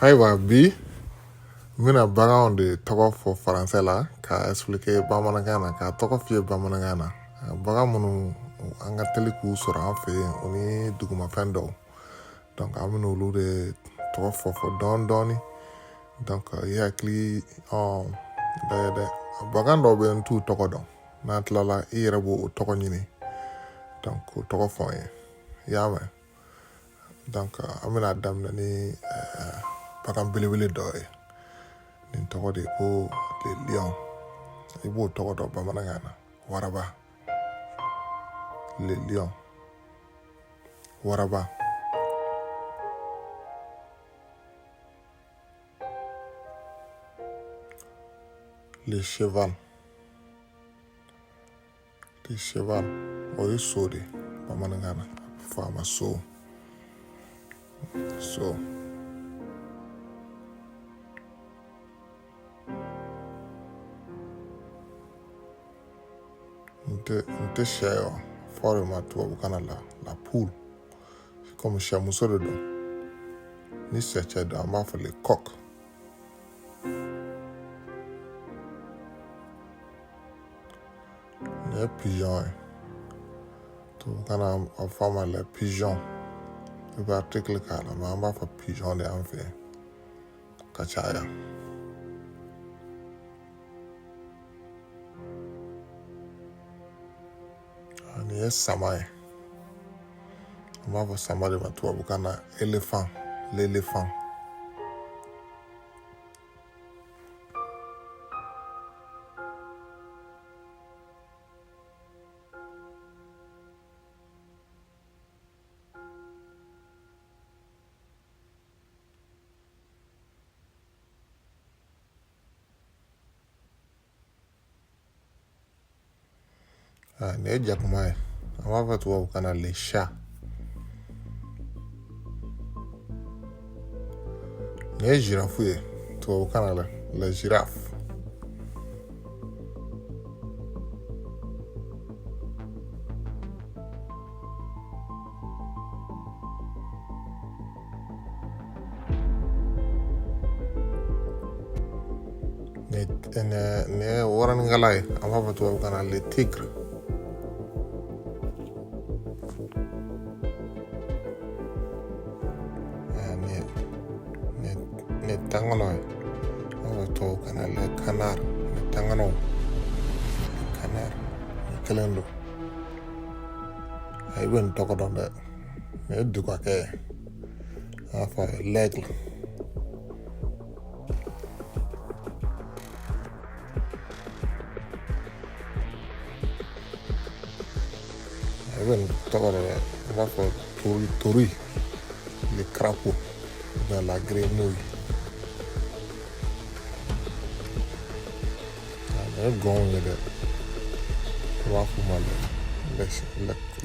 Ayiwa bi n bɛna baganw de tɔgɔ fɔ faransɛ la ka expliquer bamanankan na ka tɔgɔ f'i ye bamanankan na. Bagan minnu an ka teli k'u sɔrɔ an fɛ yen o ni dugumafɛn dɔw. Donc an bɛna olu de tɔgɔ fɔ dɔɔni dɔɔni. Donc i hakili dɛ bagan dɔw bɛ n t'u tɔgɔ dɔn. N'an tilala i yɛrɛ b'o tɔgɔ ɲini. Donc o tɔgɔ fɔ n ye. I y'a mɛn. Donc an bɛna daminɛ ni bagan belebele dɔ ye. Nin tɔgɔ de ye ko le lion. I b'o tɔgɔ dɔn bamanankan na. Waraba. Le lion. Waraba. Le cheval. Le cheval. O ye so de bamanankan na. Fɔ a ma so. So. N tɛ sɛ ye wa. Fɔ de ma tubabukan na la poule. C'est comme sɛmuso de don. Ni sɛ cɛ don an b'a fɔ le coq. Ni ye pigeon ye. Tubabukan na a fɔ a ma le pigeon. I bɛ article k'a la mais an b'a fɔ pigeon de an fɛ yen. Ka caya. Ni ye sama ye. An b'a fɔ sama de ma tubabukan na éléphant. L'éléphant. Ni ye jakuma ye. An b'a fɔ tubabukan na le chat. Ni ye girafe ye. Tubabukan na le girafe. Ni ye waranikala ye. An b'a fɔ tubabukan na le tigre. Ni tangalo ye. An b'a fɔ tubabukan na le canard. Ni tangalo. Le canard. Ni kelen don. I bɛ nin tɔgɔ dɔn dɛ. Ni ye dugakɛ ye. An b'a fɔ l'aigle. I bɛ nin tɔgɔ dɔn dɛ. An b'a fɔ tori. Le crapaud. Dans la grenouille. Le gong ye dɛ. An b'a fɔ ma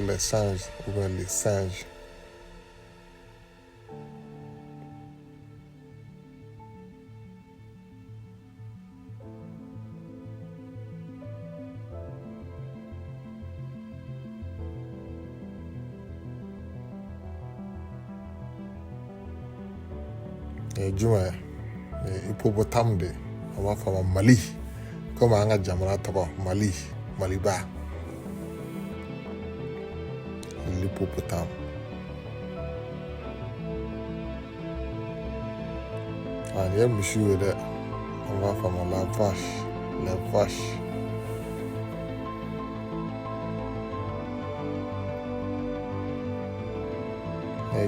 les singes ou bien les singes. Jumɛn ye hippopotame de. An b'a fɔ ma Mali. Comme an ka jamana tɔgɔ Mali. Maliba. L'hippopotame. Ni ye misiw ye dɛ. An b'a fɔ ma la vache. La vache.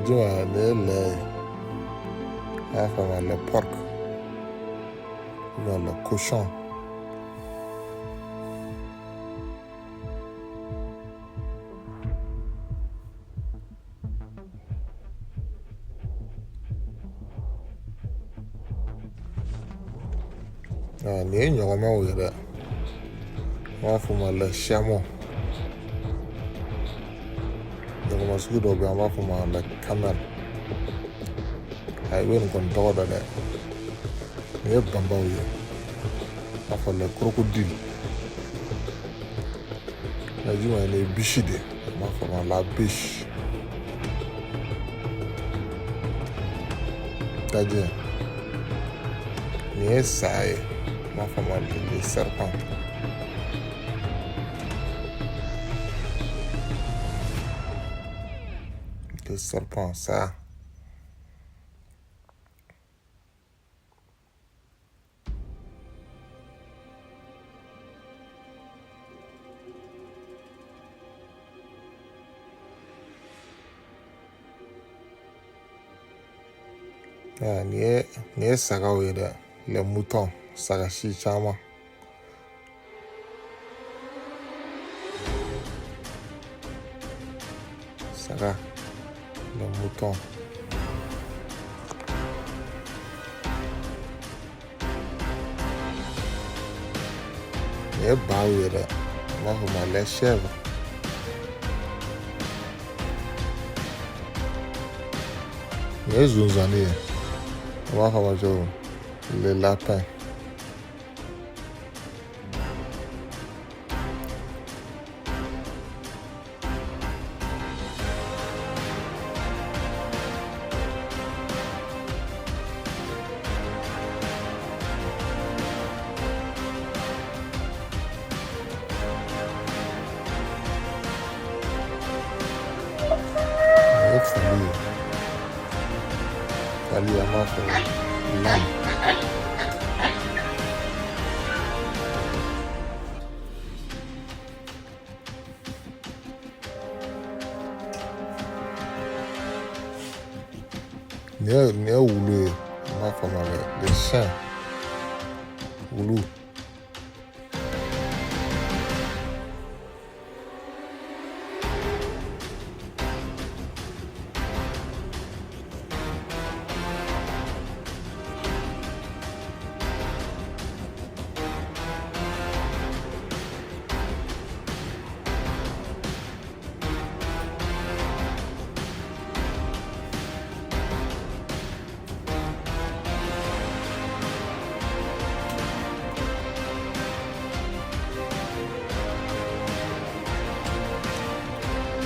Jumɛn ni ye lɛ ye. An b'a fɔ ma le porc. Ou bien le cochon. Ni ye ɲɔgɔnmɛw ye dɛ. An b'a fɔ ma le chameau. Ɲɔgɔnmɛ sugu dɔw bɛ yen an b'a fɔ ma le camel. I bɛ nin kɔni tɔgɔ dɔn dɛ. Ni ye banbaw ye. An b'a fɔ le crocodile. Jumɛn ni ye bisi de. An b'a fɔ ma la biche. C'est-à-dire ye saa ye an b'a fɔ o ma le serpent. Le serpent, saa. Nin ye sagaw ye dɛ, les moutons, saga si caman. Saga, les moutons. Nin ye baw ye dɛ, an b'a fɔ o ma les chèvres. Nin ye zonzannin ye, an b'a fɔ o ma cogo les lapins. Nin ye fali ye. Fali an b'a fɔ lamb. Nin ye wulu ye, an b'a fɔ o ma les chiens. Wulu.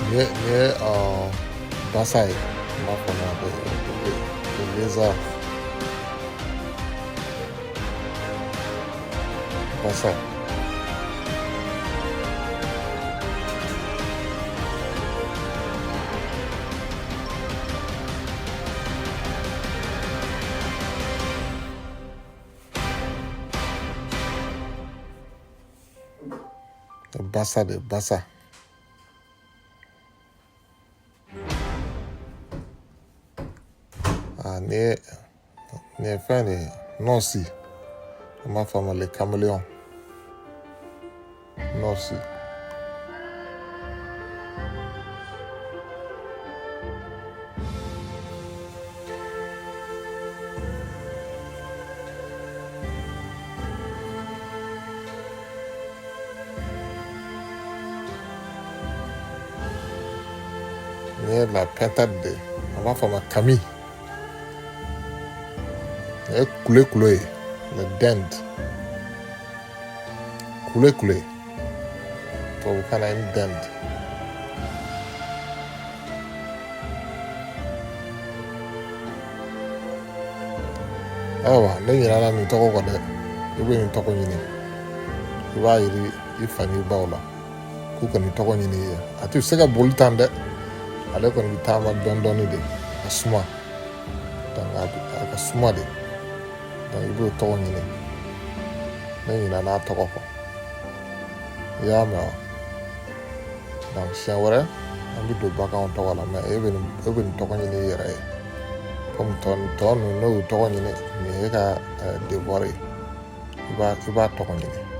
Nin ye basa ye, an b'a fɔ o ma le lézard. Basa. Basa de basa. Nin ye fɛn de ye, nɔɔsi. An b'a fɔ o ma le caméléon. Nɔɔsi. Nin ye la pintade de, an b'a fɔ o ma kami. Nin ye kule ye, le dinde. Kule. Tubabukan na ye dinde. Ayiwa, ne ɲinɛna nin tɔgɔ kɔ dɛ. I bɛ nin tɔgɔ ɲini. I b'a yiri i fa n'i baw la k'u ka nin tɔgɔ ɲini i ye. A tɛ se ka boli tan dɛ. Ale kɔni bɛ taama dɔɔni de, a suma. Donc a ka suma de. Donc i b'o tɔgɔ ɲini. Ne ɲinɛna a tɔgɔ kɔ. I y'a mɛn wa? Donc siɲɛ wɛrɛ an bɛ don baganw tɔgɔ la, mais e bɛ nin tɔgɔ ɲini i yɛrɛ ye. Comme tɔ ninnu n'o y'u tɔgɔ ɲini, nin ye e ka devoir ye. I b'a tɔgɔ ɲini.